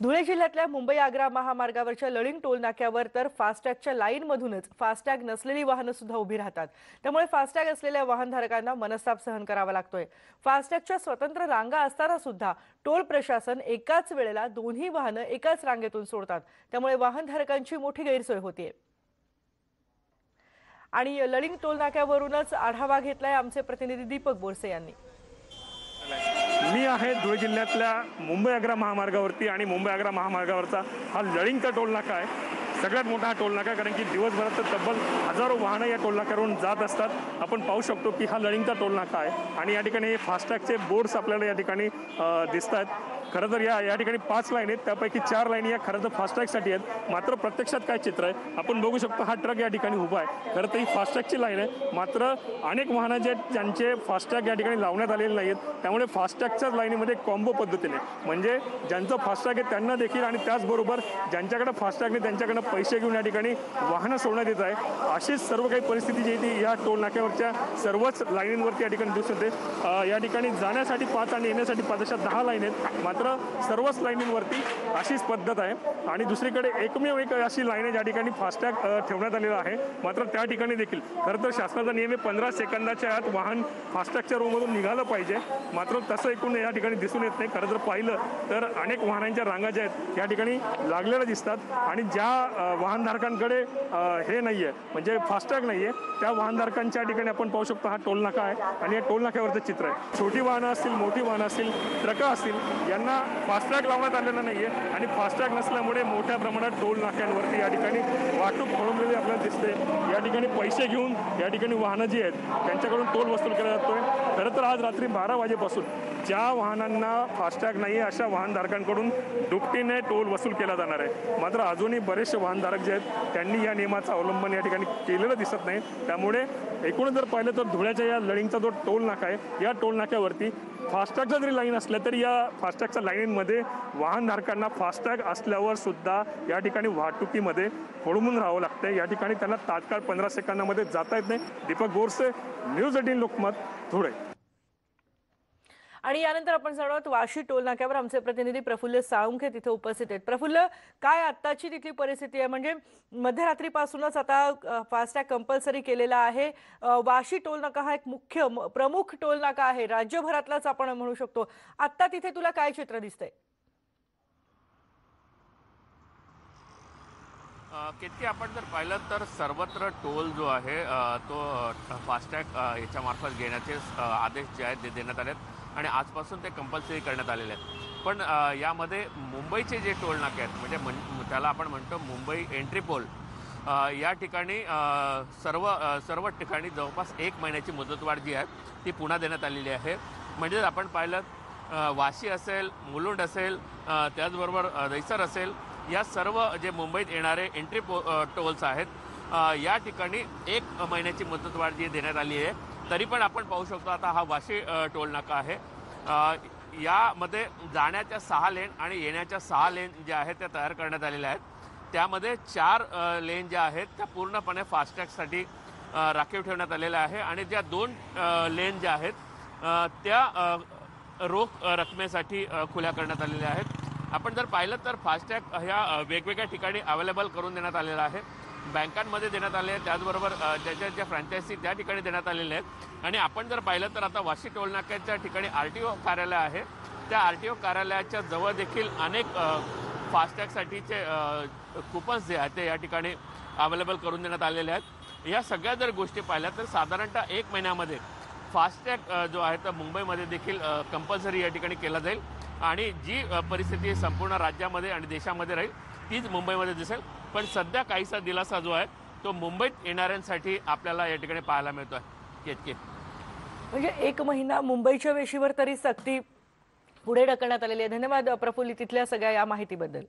धुळे जिल्ह्यातल्या मुंबई आग्रा महामार्गावरच्या लळिंग टोल नाक्यावर तर फास्टॅगच्या लाईनमधूनच फास्टॅग नसलेली वाहनं सुद्धा उभी राहतात। त्यामुळे फास्टॅग असलेल्या वाहनधारकांना मनस्ताप सहन करावा लागतोय। फास्टॅगच्या स्वतंत्र रांगा असताना सुद्धा टोल प्रशासन एकाच वेळेला दोन्ही वाहनं एकाच रांगेतून सोडतात। त्यामुळे वाहनधारकांची मोठी गैरसोय होतीये। आणि लळिंग टोल नाक्यावरूनच आढावा घेतलाय आमचे प्रतिनिधी दीपक बोरसे यांनी। मी आहे धुळे जिल्ह्यातल्या मुंबई आग्रा महामार्गावरती आणि मुंबई आग्रा महामार्गावरचा हा लळिंगचा टोल नाका आहे। सगळ्यात मोठा हा टोल नाका, कारण की दिवसभरात तब्बल हजारो वाहनं या टोल नाक्यावरून जात असतात। आपण पाहू शकतो की हा लळिंगचा टोल नाका आहे आणि या ठिकाणी फास्टॅगचे बोर्ड्स आपल्याला या ठिकाणी दिसत आहेत। खरं तर या ठिकाणी 5 लाईन आहेत, त्यापैकी 4 लाईनी या खरं तर फास्टॅगसाठी आहेत। मात्र प्रत्यक्षात काय चित्र आहे आपण बघू शकतो। हा ट्रक या ठिकाणी उभा आहे। खरं तर ही फास्टॅगची लाईन आहे, मात्र अनेक वाहनं जे ज्यांचे फास्टॅग या ठिकाणी लावण्यात आलेले नाही आहेत, त्यामुळे फास्टॅगच्याच लाईनीमध्ये कॉम्बो पद्धतीने म्हणजे ज्यांचं फास्टॅग आहे त्यांना देखील आणि त्याचबरोबर ज्यांच्याकडे फास्टॅग नाही त्यांच्याकडनं पैसे घेऊन या ठिकाणी वाहनं सोडण्यात येत आहे। अशीच सर्व काही परिस्थिती जी ती या टोल नाक्यावरच्या सर्वच लाईनींवरती या ठिकाणी दिसून येते। या ठिकाणी जाण्यासाठी 5 आणि येण्यासाठी 5 अशा 10 लाईन आहेत, मात्र सर्वच लाईनींवरती अशीच पद्धत आहे। आणि दुसरीकडे एकमेव एक अशी लाईन आहे ज्या ठिकाणी फास्टॅग ठेवण्यात आलेला आहे, मात्र त्या ठिकाणी देखील खरं तर शासनाचा नियम आहे 15 सेकंदाच्या आत वाहन फास्टॅगच्या रूममधून निघालं पाहिजे, मात्र तसं एकूण या ठिकाणी दिसून येत नाही। खरं तर पाहिलं तर अनेक वाहनांच्या रांगा ज्या आहेत या ठिकाणी लागलेल्या दिसतात आणि ज्या वाहनधारकांकडे हे नाही आहे म्हणजे फास्टॅग नाही आहे त्या वाहनधारकांच्या ठिकाणी आपण पाहू शकतो हा टोल नाका आहे आणि या टोल नाक्यावरचं चित्र आहे। छोटी वाहनं असतील, मोठी वाहनं असतील, ट्रकं असतील, यांना फास्टॅग लावण्यात आलेला नाही आहे आणि फास्टॅग नसल्यामुळे मोठ्या प्रमाणात टोल नाक्यांवरती या ठिकाणी वाहतूक खोळंबलेली आपल्याला दिसते। या ठिकाणी पैसे घेऊन या ठिकाणी वाहनं जी आहेत त्यांच्याकडून टोल वसूल केला जातोय। खरं तर आज रात्री 12 वाजेपासून ज्या वाहनांना फास्टॅग नाही आहे अशा वाहनधारकांकडून दुपटीने टोल वसूल केला जाणार आहे। मात्र अजूनही बरेचसे वाहनधारक जे आहेत त्यांनी या नियमाचं अवलंबन या ठिकाणी केलेलं दिसत नाही। त्यामुळे एकूणच जर पाहिलं तर धुळ्याच्या या लळिंगचा जो टोल नाका आहे या टोल नाक्यावरती फास्टॅगच्या जरी लाईन असल्या तरी या फास्टॅगच्या लाईनमध्ये वाहनधारकांना फास्टॅग असल्यावर सुद्धा या ठिकाणी वाहतुकीमध्ये खोळंबून राहावं लागतं। या ठिकाणी त्यांना तात्काळ 15 सेकंदामध्ये जाता येत नाही। दीपक बोरसे, न्यूज 18 लोकमत, धुळे। आणि यानंतर आपण जाणून आहोत वाशी टोल नाक्यावर आमचे प्रतिनिधी प्रफुल्ल साळुंखे तिथे उपस्थित आहेत। प्रफुल्ल, काय आत्ताची तिथली परिस्थिती आहे? म्हणजे मध्यरात्रीपासूनच आता फास्टॅग कंपल्सरी केलेला आहे। वाशी टोल नाका हा एक प्रमुख टोल नाका आहे, राज्यभरातलाच आपण म्हणू शकतो। आता तिथे तुला काय चित्र दिसतंय? किती आपण जर पाहिलं तर सर्वत्र टोल जो आहे तो फास्टॅग याच्यामार्फत घेण्याचे आदेश जे आहेत ते देण्यात आले आहेत आणि आजपासून ते कंपल्सरी करण्यात आलेले आहेत। पण यामध्ये मुंबईचे जे टोल नाके आहेत म्हणजे त्याला आपण म्हणतो मुंबई एंट्री पोल, या ठिकाणी सर्व ठिकाणी जवळपास 1 महिन्याची मुदतवाढ जी आहे ती पुन्हा देण्यात आलेली आहे। म्हणजे आपण पाहिलं वाशी असेल, मुलुंड असेल, त्याचबरोबर दहिसर असेल, या सर्व जे मुंबईत येणारे एंट्री टोल्स आहेत या ठिकाणी 1 महिन्याची मुदतवाढ जी देण्यात आली आहे। तरी पण आपण पाहू शकतो आता हा वाशी टोल नाका आहे, यामध्ये जाण्याच्या 6 लेन आणि येण्याच्या 6 लेन ज्या आहेत त्या तयार करण्यात आलेल्या आहेत। त्यामध्ये 4 लेन ज्या आहेत त्या पूर्णपणे फास्टॅगसाठी राखीव ठेवण्यात आलेल्या आहे आणि ज्या 2 लेन ज्या आहेत त्या रोख रकमेसाठी खुल्या करण्यात आलेल्या आहेत। आपण जर पाहिलं तर फास्टॅग ह्या वेगवेगळ्या ठिकाणी अवेलेबल करून देण्यात आलेला आहे। बँकांमध्ये देण्यात आले आहे, त्याचबरोबर त्याच्या ज्या फ्रँचायझी त्या ठिकाणी देण्यात आलेले आहेत। आणि आपण जर पाहिलं तर आता वाशी टोल नाक्याच्या ठिकाणी RTO कार्यालय आहे, त्या RTO कार्यालयाच्या जवळ देखील अनेक फास्टॅगसाठीचे कुपन्स जे आहेत ते या ठिकाणी अवेलेबल करून देण्यात आलेले आहेत। या सगळ्या जर गोष्टी पाहिल्या तर साधारणतः 1 महिन्यामध्ये फास्टॅग जो आहे तर मुंबईमध्ये देखील कंपल्सरी या ठिकाणी केला जाईल आणि जी परिस्थिती संपूर्ण राज्यामध्ये आणि देशामध्ये राहील तीच मुंबईमध्ये दिसेल। पण सध्या काहीसा दिलासा जो आहे तो मुंबईत येणाऱ्यांसाठी आपल्याला या ठिकाणी पाहायला मिळतो आहे। केतके, म्हणजे 1 महिना मुंबईच्या वेशीवर तरी सक्ती पुढे ढकलण्यात आलेली आहे। धन्यवाद प्रफुल्ल, तिथल्या सगळ्या या माहितीबद्दल।